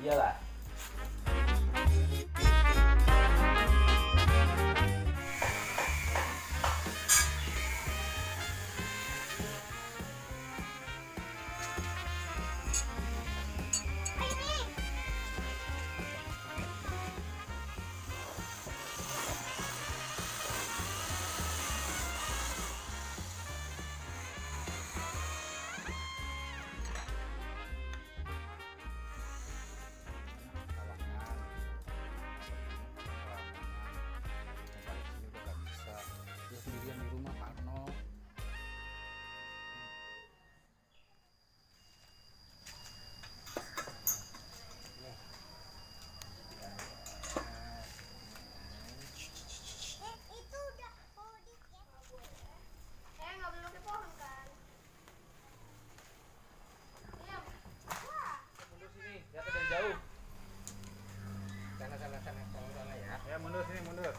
Iyalah. Sendirian di rumah Parno. Itu udah mau di saya nggak belum di pohon kan. Iya. Wah. Mundur sini, lihat dari jauh. Sana ya. Ya mundur sini mundur.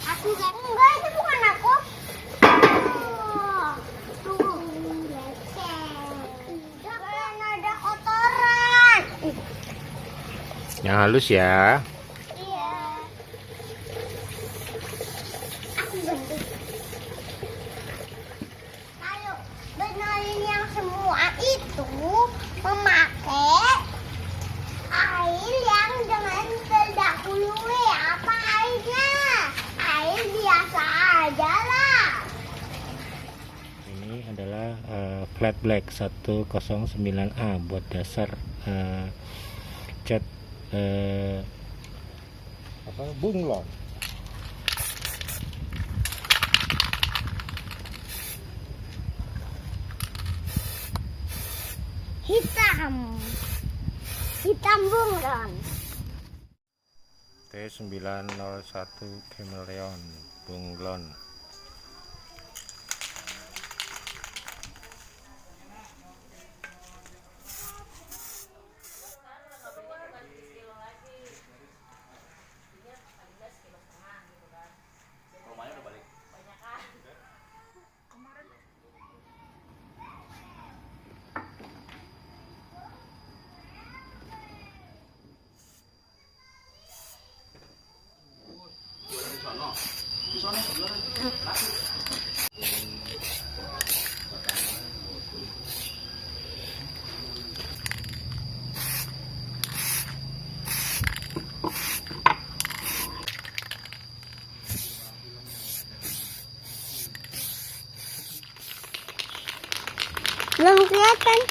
Aku kan enggak, itu bukan aku. Tuh, jangan ada kotoran. Yang halus ya. Iya. Aku bantu. Kalau benerin yang semua itu memakai air yang dengan terdahului. Apa airnya? Air biasa aja lah. Ini adalah flat black 109A buat dasar cat bunglon. Hitam bunglon. T901 Chameleon bunglon. Rumahnya udah balik. Di sana sebelah. Belum kelihatan.